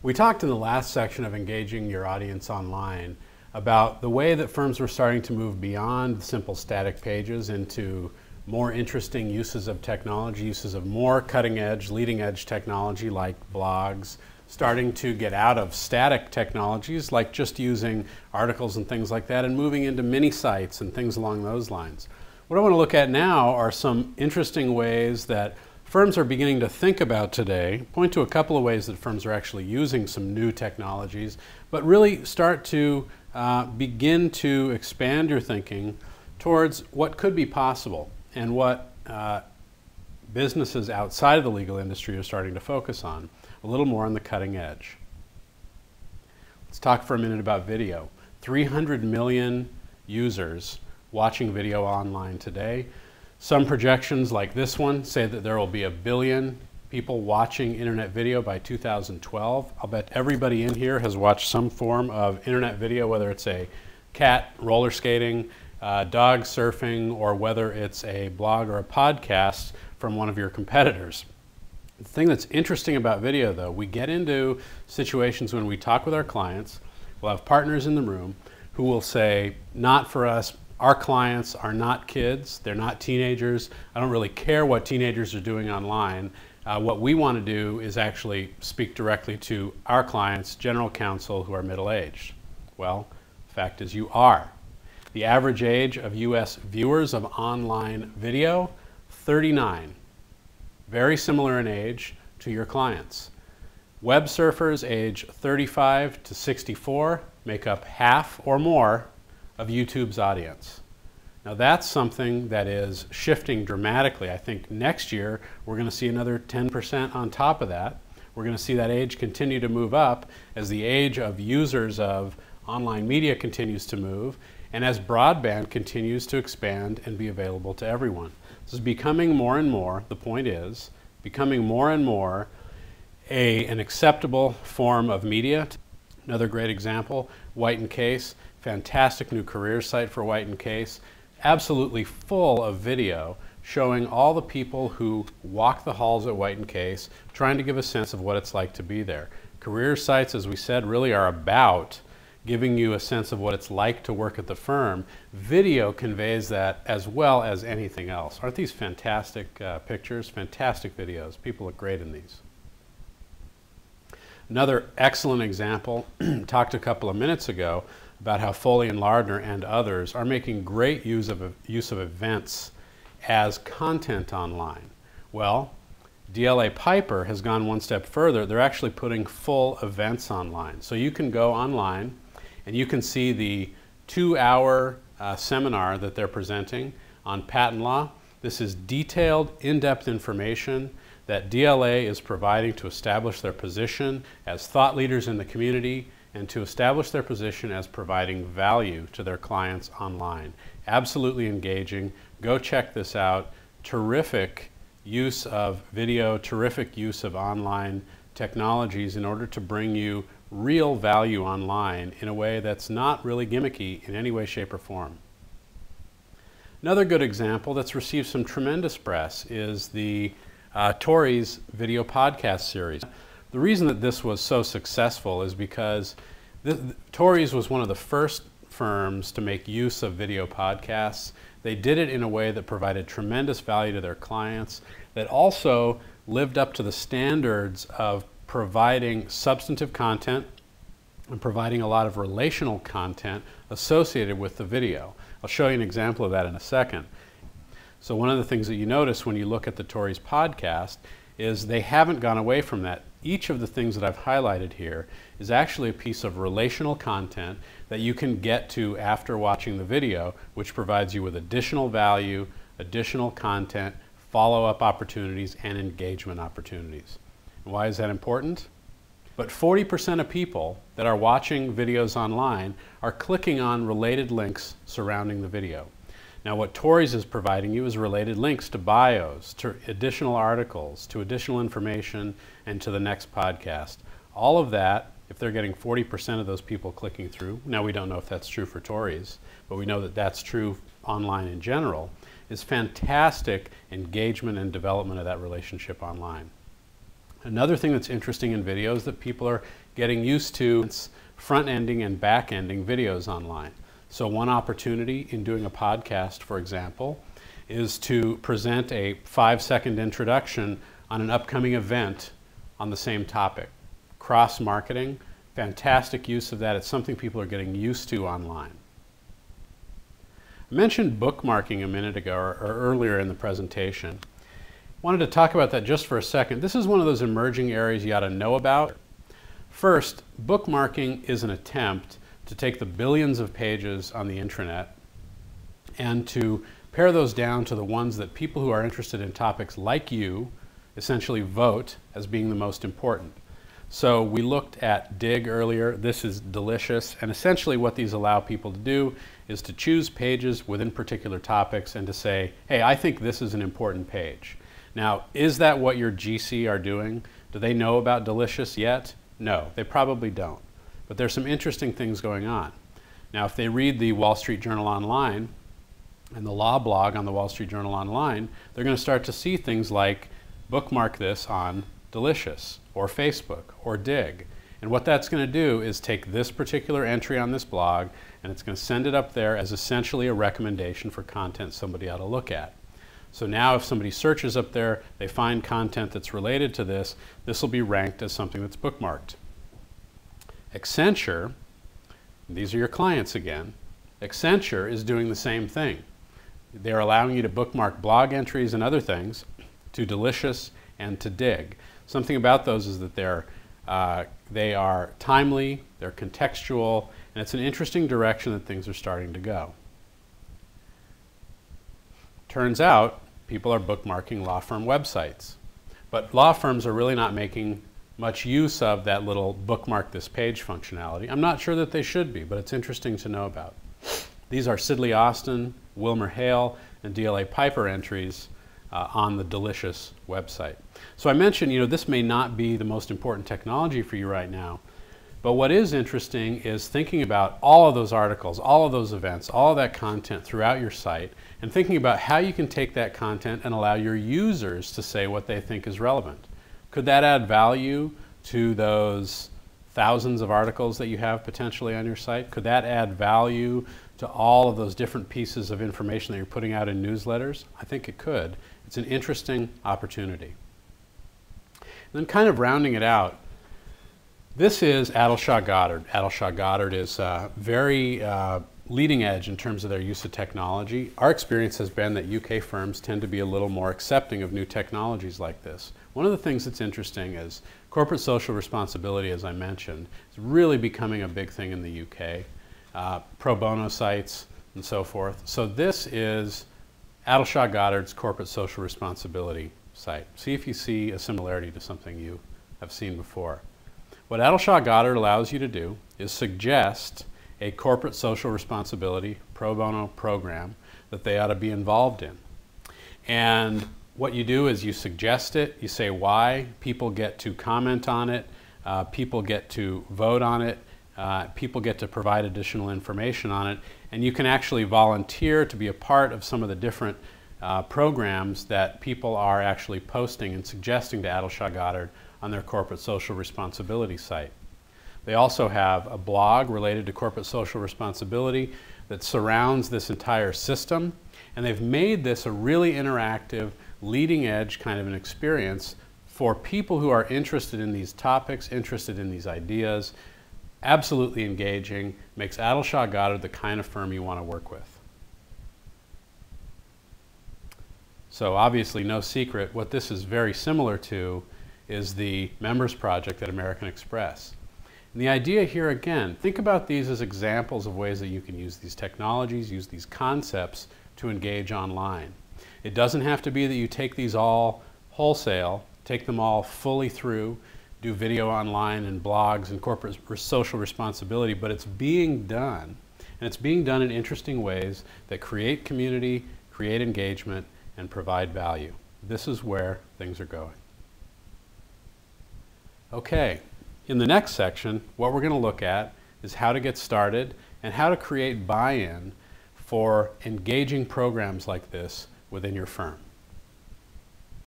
We talked in the last section of engaging your audience online about the way that firms were starting to move beyond simple static pages into more interesting uses of technology, uses of more cutting edge, leading edge technology like blogs, starting to get out of static technologies like just using articles and things like that and moving into mini sites and things along those lines. What I want to look at now are some interesting ways that firms are beginning to think about today, point to a couple of ways that firms are actually using some new technologies, but really start to begin to expand your thinking towards what could be possible and what businesses outside of the legal industry are starting to focus on, a little more on the cutting edge. Let's talk for a minute about video. 300 million users watching video online today. Some projections like this one say that there will be 1 billion people watching internet video by 2012. I'll bet everybody in here has watched some form of internet video, whether it's a cat roller skating, dog surfing, or whether it's a blog or a podcast from one of your competitors. The thing that's interesting about video, though, we get into situations when we talk with our clients, we'll have partners in the room who will say, not for us, our clients are not kids, they're not teenagers, I don't really care what teenagers are doing online. What we want to do is actually speak directly to our clients, general counsel, who are middle-aged. Well, the fact is you are. The average age of US viewers of online video, 39. Very similar in age to your clients. Web surfers age 35 to 64 make up half or more of YouTube's audience. Now that's something that is shifting dramatically. I think next year we're going to see another 10% on top of that. We're going to see that age continue to move up as the age of users of online media continues to move and as broadband continues to expand and be available to everyone. This is becoming more and more, the point is, becoming more and more an acceptable form of media. Another great example, White & Case, fantastic new career site for White & Case, absolutely full of video showing all the people who walk the halls at White & Case, trying to give a sense of what it's like to be there. Career sites, as we said, really are about giving you a sense of what it's like to work at the firm. Video conveys that as well as anything else. Aren't these fantastic pictures, fantastic videos? People look great in these. Another excellent example, talked a couple of minutes ago about how Foley and Lardner and others are making great use of events as content online. Well, DLA Piper has gone one step further. They're actually putting full events online. So you can go online and you can see the 2-hour seminar that they're presenting on patent law. This is detailed, in-depth information that DLA is providing to establish their position as thought leaders in the community and to establish their position as providing value to their clients online. Absolutely engaging. Go check this out. Terrific use of video, terrific use of online technologies in order to bring you real value online in a way that's not really gimmicky in any way, shape, or form. Another good example that's received some tremendous press is the Tories video podcast series. The reason that this was so successful is because Tories was one of the first firms to make use of video podcasts. They did it in a way that provided tremendous value to their clients, that also lived up to the standards of providing substantive content and providing a lot of relational content associated with the video. I'll show you an example of that in a second. So one of the things that you notice when you look at the Tories podcast is they haven't gone away from that. Each of the things that I've highlighted here is actually a piece of relational content that you can get to after watching the video, which provides you with additional value, additional content, follow-up opportunities, and engagement opportunities. And why is that important? But 40% of people that are watching videos online are clicking on related links surrounding the video. Now what Tories is providing you is related links to bios, to additional articles, to additional information, and to the next podcast. All of that, if they're getting 40% of those people clicking through, now we don't know if that's true for Tories, but we know that that's true online in general, is fantastic engagement and development of that relationship online. Another thing that's interesting in video is that people are getting used to front-ending and back-ending videos online. So one opportunity in doing a podcast, for example, is to present a 5-second introduction on an upcoming event on the same topic. Cross-marketing, fantastic use of that. It's something people are getting used to online. I mentioned bookmarking a minute ago or earlier in the presentation. Wanted to talk about that just for a second. This is one of those emerging areas you ought to know about. First, bookmarking is an attempt to take the billions of pages on the intranet and to pare those down to the ones that people who are interested in topics like you essentially vote as being the most important. So we looked at Digg earlier. This is Delicious, and essentially what these allow people to do is to choose pages within particular topics and to say, hey, I think this is an important page. Now, is that what your GC are doing? Do they know about Delicious yet? No, they probably don't. But there's some interesting things going on. Now, if they read the Wall Street Journal Online and the law blog on the Wall Street Journal Online, they're going to start to see things like bookmark this on Delicious or Facebook or Digg. And what that's going to do is take this particular entry on this blog and it's going to send it up there as essentially a recommendation for content somebody ought to look at. So now if somebody searches up there, they find content that's related to this, this will be ranked as something that's bookmarked. Accenture, these are your clients again, Accenture is doing the same thing. They're allowing you to bookmark blog entries and other things to Delicious and to Digg. Something about those is that they are timely, they're contextual, and it's an interesting direction that things are starting to go. Turns out people are bookmarking law firm websites, but law firms are really not making much use of that little bookmark this page functionality. I'm not sure that they should be, but it's interesting to know about. These are Sidley Austin, Wilmer Hale, and DLA Piper entries on the Delicious website. So I mentioned, this may not be the most important technology for you right now, but what is interesting is thinking about all of those articles, all of those events, all of that content throughout your site, and thinking about how you can take that content and allow your users to say what they think is relevant. Could that add value to those thousands of articles that you have potentially on your site? Could that add value to all of those different pieces of information that you're putting out in newsletters? I think it could. It's an interesting opportunity. And then kind of rounding it out, this is Addleshaw Goddard. Addleshaw Goddard is very leading edge in terms of their use of technology. Our experience has been that UK firms tend to be a little more accepting of new technologies like this. One of the things that's interesting is corporate social responsibility, as I mentioned, is really becoming a big thing in the UK. Pro bono sites and so forth. So this is Addleshaw Goddard's corporate social responsibility site. See if you see a similarity to something you have seen before. What Addleshaw Goddard allows you to do is suggest a corporate social responsibility pro bono program that they ought to be involved in. And what you do is you suggest it, you say why, people get to comment on it, people get to vote on it, people get to provide additional information on it, and you can actually volunteer to be a part of some of the different programs that people are actually posting and suggesting to Addleshaw Goddard on their corporate social responsibility site. They also have a blog related to corporate social responsibility that surrounds this entire system, and they've made this a really interactive, leading edge kind of an experience for people who are interested in these topics, interested in these ideas. Absolutely engaging, makes Addleshaw Goddard the kind of firm you want to work with. So obviously no secret, what this is very similar to is the Members Project at American Express. And the idea here again, think about these as examples of ways that you can use these technologies, use these concepts to engage online. It doesn't have to be that you take these all wholesale, take them all fully through, do video online and blogs and corporate social responsibility, but it's being done. And it's being done in interesting ways that create community, create engagement, and provide value. This is where things are going. Okay, in the next section, what we're going to look at is how to get started and how to create buy-in for engaging programs like this within your firm.